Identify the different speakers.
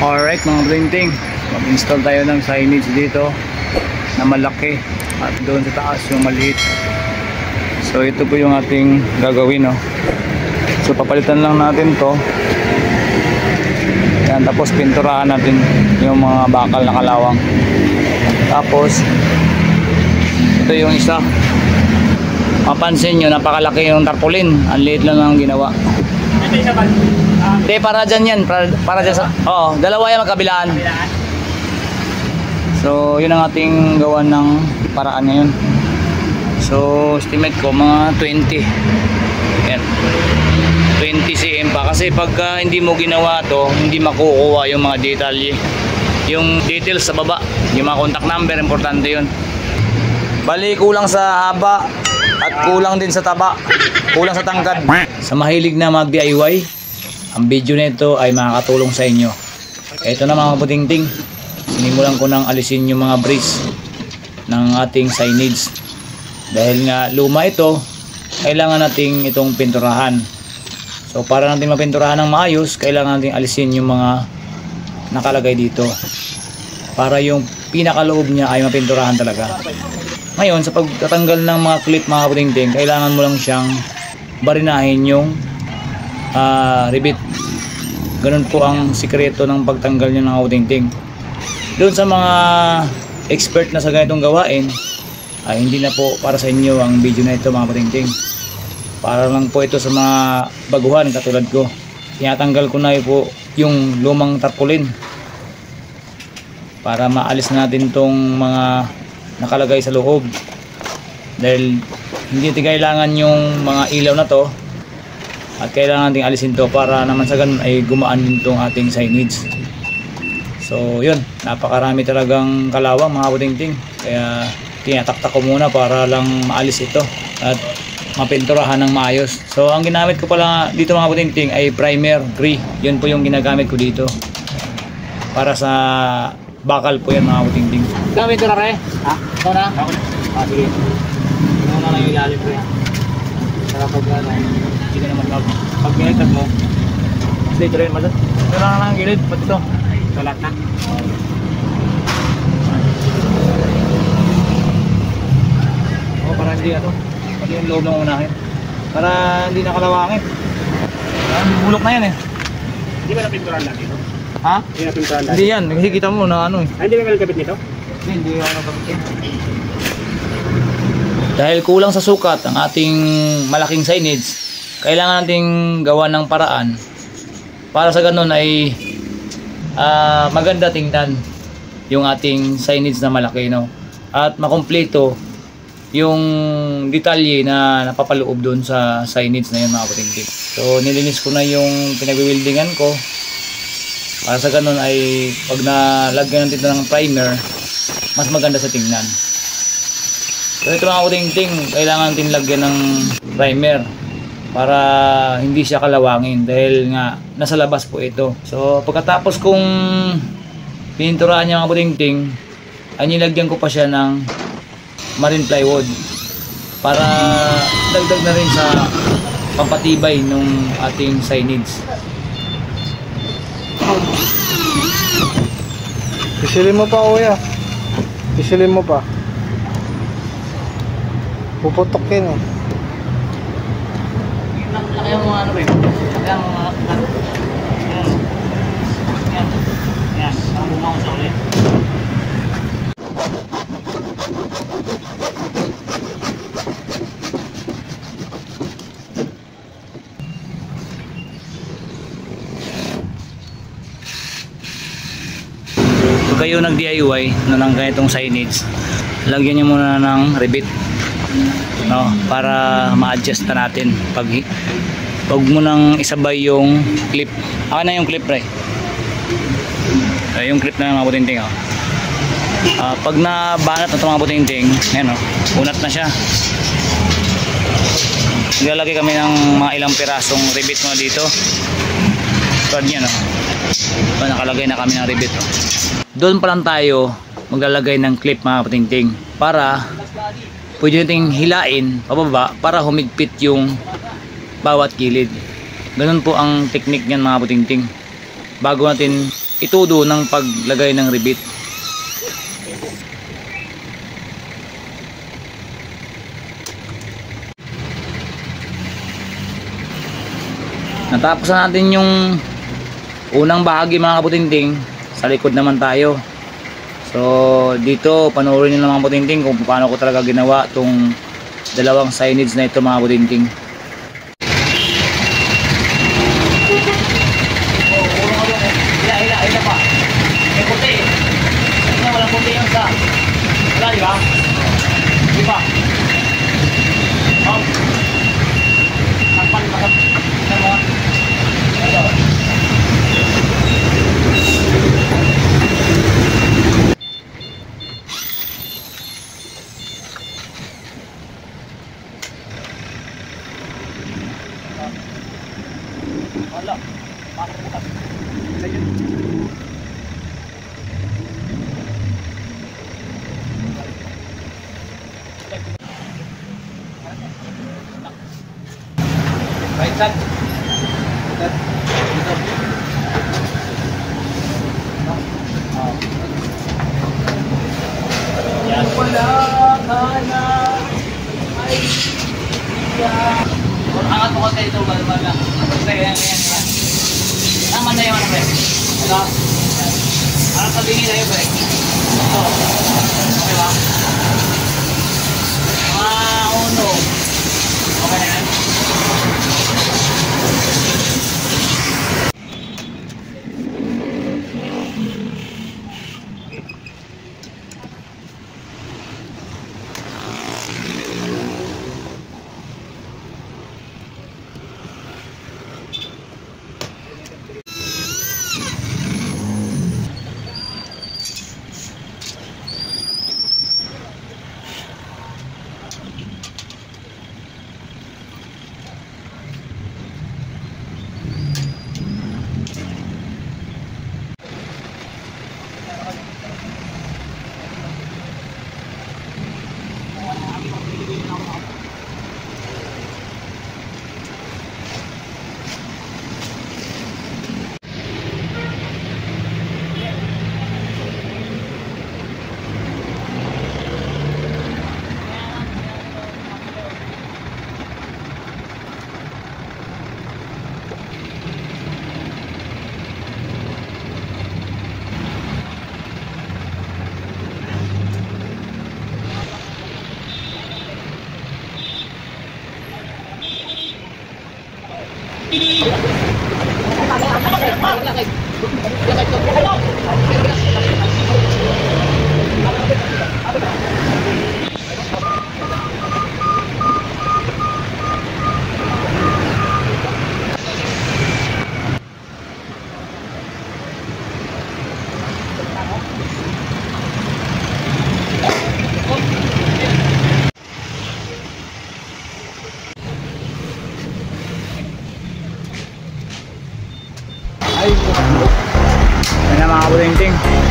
Speaker 1: Alright mga printing, mag-install tayo ng signage dito na malaki at doon sa taas yung maliit. So ito po yung ating gagawin, no? So papalitan lang natin to. Yan, tapos pinturahan natin yung mga bakal na kalawang. Tapos ito yung isa. Mapansin nyo, napakalaki yung tarpaulin. Ang liit lang ang ginawa.
Speaker 2: Ito isa ba?
Speaker 1: Hindi, para dyan yan. Para dyan sa... Oo, dalawa yan magkabilaan. So yun ang ating gawa ng paraan ngayon. So estimate ko mga 20. Yan, 20 cm pa. Kasi pagka hindi mo ginawa to, hindi makukuha yung mga detalye, yung details sa baba, yung mga contact number. Importante yun. Bali kulang sa haba at kulang din sa taba, kulang sa tangkad. Sa mahilig na mag DIY, ang video nito ay makakatulong sa inyo. Ito na mga putingting, sinimulan ko nang alisin yung mga brace ng ating signage. Dahil nga luma ito, kailangan nating itong pinturahan. So para natin mapinturahan ng maayos, kailangan nating alisin yung mga nakalagay dito, para yung pinakaloob niya ay mapinturahan talaga. Ngayon, sa pagtatanggal ng mga clip mga putingting, kailangan mo lang siyang barinahin yung rivet. Ganun po ang sikreto ng pagtanggal niya ng putingting. Doon sa mga expert na sa ganitong gawain, ay hindi na po para sa inyo ang video na ito mga putingting. Para lang po ito sa mga baguhan katulad ko. Tinatanggal ko na po yung lumang tarpaulin para maalis natin tong mga nakalagay sa loob, dahil hindi kailangan yung mga ilaw na to, at kailangan nating alisin to para naman sa ganun ay gumaan din tong ating signage. So yun, napakarami talagang kalawang mga putingting, kaya tinataktak ko muna para lang maalis ito at mapinturahan ng maayos. So ang ginamit ko pala dito mga putingting ay primer gray. Yun po yung ginagamit ko dito para sa bakal po yan mga putingting. Gamit ko na rin? Ha? Ito na? Ako na. Ah, sige. Ito na lang yung ilalim ko yan. Para pag hindi ka naman pag ginagtag mo, dito rin malat. Ito na lang ang gilid. Pati ito. Ito lahat na. O, para hindi ano. Pati yung loob ng unahin. Para hindi nakalawangin. Bulok na yan eh.
Speaker 2: Hindi ba napinturan lang dito?
Speaker 1: Ha?
Speaker 2: Hindi napinturan lang?
Speaker 1: Hindi yan. Kasi kita mo na ano eh.
Speaker 2: Ay, hindi ba nagkabit nito?
Speaker 1: Hindi ako nagkabit. Dahil kulang sa sukat ang ating malaking signage, kailangan nating gawa ng paraan para sa ganun ay maganda tingnan yung ating signage na malaki, no? At makumpleto yung detalye na napapaloob doon sa signage na yun mga putingting. So nilinis ko na yung pinag-wieldingan ko para sa ganun ay pag nalagyan natin ng primer, mas maganda sa tingnan. So ito mga putingting, kailangan natin lagyan ng primer para hindi siya kalawangin, dahil nga nasa labas po ito. So pagkatapos kong pininturahan niya mga putingting, ay nilagyan ko pa siya ng marine plywood para dagdag na rin sa pampatibay nung ating signage.
Speaker 3: Pisilin mo pa kuya. Pisilin mo pa. Puputok yun eh.
Speaker 1: Laki yung mga ano rin. Laki yung mga ano. Yan. Yan. Parang bumangon sa ulit. Kung kayo nag-DIY na ng ganitong signage, lagyan nyo muna ng rivet, no, para ma-adjust na natin. Pag mo nang isabay yung clip. Akin na yung clip, right? Yung clip na mga putingting, oh. Pag nabanat na ito mga putingting, ayan, oh, unat na siya. Naglalagay kami ng mga ilang pirasong rivet muna dito. Tulad niya, no? So, nakalagay na kami ng rivet, oh. Doon pa lang tayo maglalagay ng clip mga putingting, para pwede nating hilain pababa para humigpit yung bawat gilid. Ganun po ang technique niyan mga putingting. Bago natin itudo ng paglagay ng ribit. Natapos na natin yung unang bahagi mga kabutinting. Sa likod naman tayo. So dito panoorin nyo lang mga kabutinting kung paano ko talaga ginawa tong dalawang signage na ito mga kabutinting. Hila pa. May puti. Walang puti yung sa. Wala, di ba? Di ba? Oh. Takpan. Tignan mo. Ito. Wala. Bakit bukas? Right side. Yan wala ka na ay siya. Angat mo konti ito, balbal lang. Yan. Tama na yung ano, pre. Ito. Parang sabihin na yun, pre. Ito. Okay ba? Mga uno. Okay na yan. Ayan na mga kabutinting.